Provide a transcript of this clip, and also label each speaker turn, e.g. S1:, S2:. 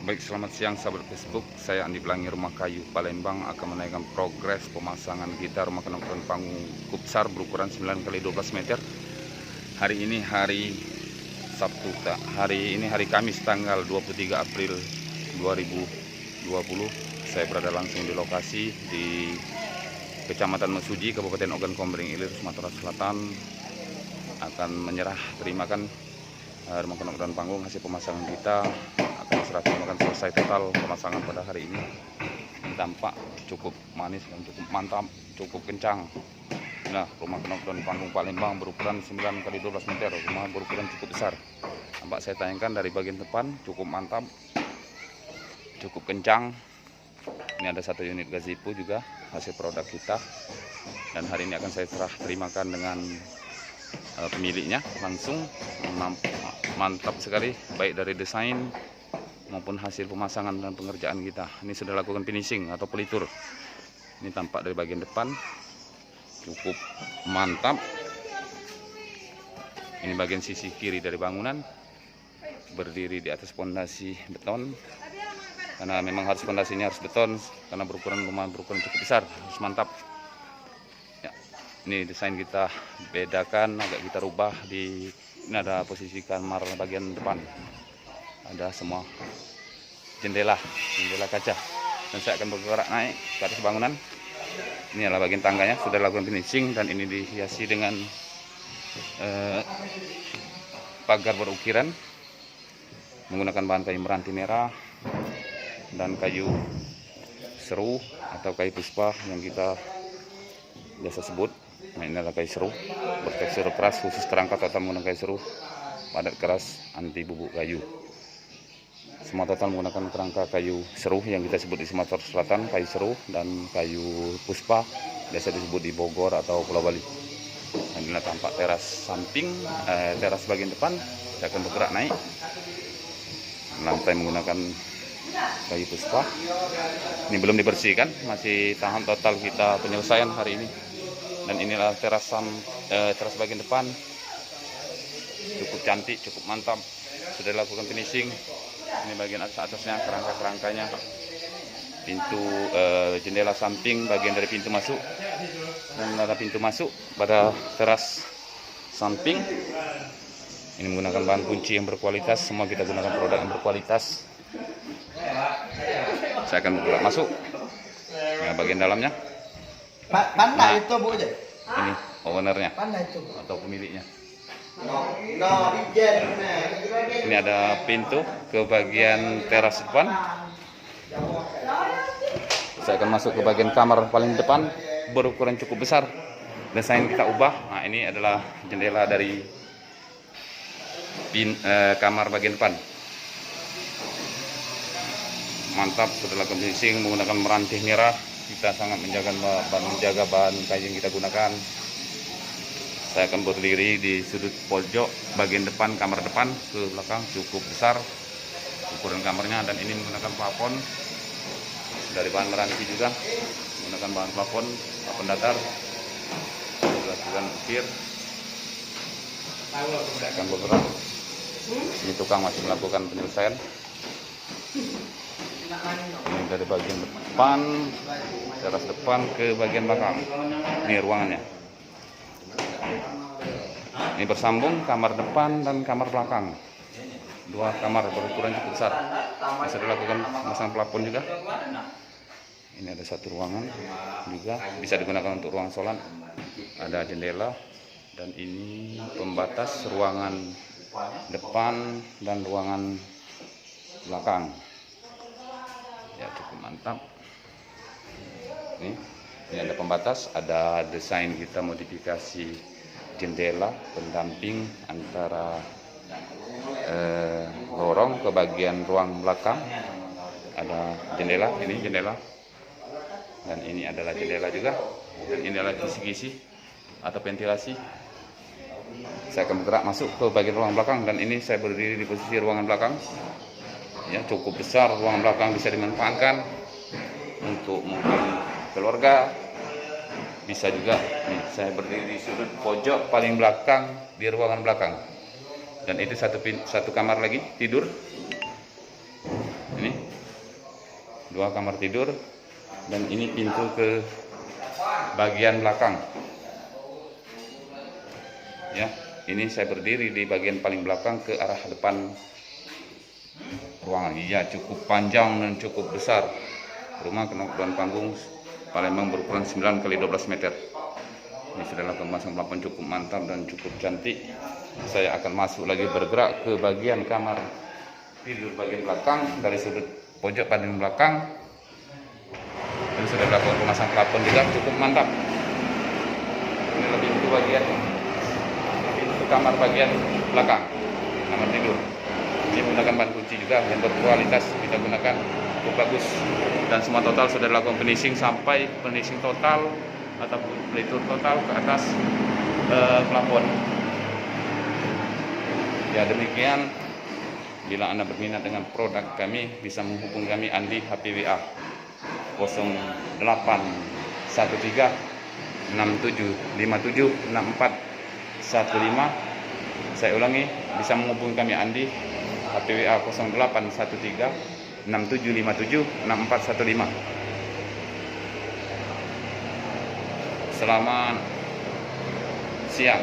S1: Baik, selamat siang sahabat Facebook. Saya Andi Pelangi Rumah Kayu Palembang akan menaikkan progres pemasangan kita rumah kenonton panggung cukup besar berukuran 9x12 meter. Hari ini hari Sabtu, hari Kamis tanggal 23 April 2020. Saya berada langsung di lokasi di Kecamatan Mesuji, Kabupaten Ogan Komering Ilir, Sumatera Selatan. Akan terimakan rumah kenonton panggung hasil pemasangan kita. Akan akan selesai total pemasangan pada hari ini. Tampak cukup manis dan cukup mantap, cukup kencang. Nah, rumah kenonton panggung Palembang berukuran 9x12 meter, rumah berukuran cukup besar. Nampak saya tayangkan dari bagian depan, cukup mantap, cukup kencang. Ini ada satu unit gazebo juga hasil produk kita, dan hari ini akan saya terimakan dengan pemiliknya langsung. Mantap sekali, baik dari desain maupun hasil pemasangan dan pengerjaan kita. Ini sudah lakukan finishing atau pelitur. Ini tampak dari bagian depan cukup mantap. Ini bagian sisi kiri dari bangunan, berdiri di atas fondasi beton, karena memang harus fondasinya harus beton karena rumah berukuran cukup besar, harus mantap ya. Ini desain kita bedakan, agak kita rubah. Ini ada posisi kamar bagian depan, ada semua jendela kaca, dan saya akan bergerak naik ke atas bangunan. Ini adalah bagian tangganya, sudah lakukan finishing, dan ini dihiasi dengan pagar berukiran menggunakan bahan kayu meranti merah dan kayu seru atau kayu puspa yang kita biasa sebut. Nah, ini adalah kayu seru bertekstur keras, khusus kerangka total menggunakan kayu seru padat keras anti bubuk kayu. Semua total menggunakan kerangka kayu seru yang kita sebut di Sumatera Selatan, kayu seru dan kayu puspa, biasa disebut di Bogor atau Pulau Bali. Dan inilah tampak teras samping, teras bagian depan. Saya akan bergerak naik. Lantai menggunakan kayu puspa. Ini belum dibersihkan, masih tahap total kita penyelesaian hari ini. Dan inilah teras bagian depan, cukup cantik, cukup mantap, sudah dilakukan finishing. Ini bagian atasnya, kerangkanya, pintu jendela samping, bagian dari pintu masuk, dan ada pintu masuk pada teras samping. Ini menggunakan bahan kunci yang berkualitas, semua kita gunakan produk yang berkualitas. Saya akan bergerak masuk. Nah, bagian dalamnya.
S2: Pandai itu Bu.
S1: Ini ownernya atau pemiliknya. Ini ada pintu ke bagian teras depan. Saya akan masuk ke bagian kamar paling depan, berukuran cukup besar. Desain kita ubah. Nah, ini adalah jendela dari kamar bagian depan. Mantap, sudah lakukan finishing menggunakan merantih merah. Kita sangat menjaga bahan kayu yang kita gunakan. Saya akan berdiri di sudut pojok bagian depan kamar depan ke belakang, cukup besar ukuran kamarnya, dan ini menggunakan plafon dari bahan meranti juga, menggunakan bahan plafon datar, dilakukan ukir. Saya akan bergerak. Ini tukang masih melakukan penyelesaian. Ini dari bagian depan, teras depan ke bagian belakang. Ini ruangannya. Ini bersambung kamar depan dan kamar belakang. Dua kamar berukuran cukup besar. Bisa dilakukan pasang plafon juga. Ini ada satu ruangan juga, bisa digunakan untuk ruang sholat. Ada jendela, dan ini pembatas ruangan depan dan ruangan belakang. Ya, cukup mantap. Ini ada pembatas, ada desain kita modifikasi jendela pendamping antara lorong ke bagian ruang belakang. Ada jendela, ini jendela, dan ini adalah jendela juga, dan ini adalah kisi-kisi atau ventilasi. Saya akan bergerak masuk ke bagian ruang belakang, dan ini saya berdiri di posisi ruangan belakang. Ya, cukup besar ruangan belakang, bisa dimanfaatkan untuk mungkin keluarga. Bisa juga nih, saya berdiri di sudut pojok paling belakang di ruangan belakang. Dan itu satu kamar lagi tidur. Ini 2 kamar tidur, dan ini pintu ke bagian belakang. Ya, ini saya berdiri di bagian paling belakang ke arah depan ruangan. Iya, cukup panjang dan cukup besar. Rumah Kenoran Panggung Palembang berukuran 9 kali 12 meter. Ini sudah pemasangan plafon cukup mantap dan cukup cantik. Saya akan masuk lagi, bergerak ke bagian kamar tidur bagian belakang dari sudut pojok paling belakang. Dan sudah dilakukan pemasangan plafon juga cukup mantap. Ini lebih pintu bagian pintu kamar bagian belakang kamar tidur. Ini menggunakan bahan kunci juga yang berkualitas, kita gunakan cukup bagus. Dan semua total sudah dilakukan finishing sampai finishing total atau pelitur total ke atas plafon. Ya, demikian. Bila Anda berminat dengan produk kami, bisa menghubungi kami Andi HPWA 0813 6757 6415. Saya ulangi, bisa menghubungi kami Andi HPWA 0813 6757 6415. Selamat siang.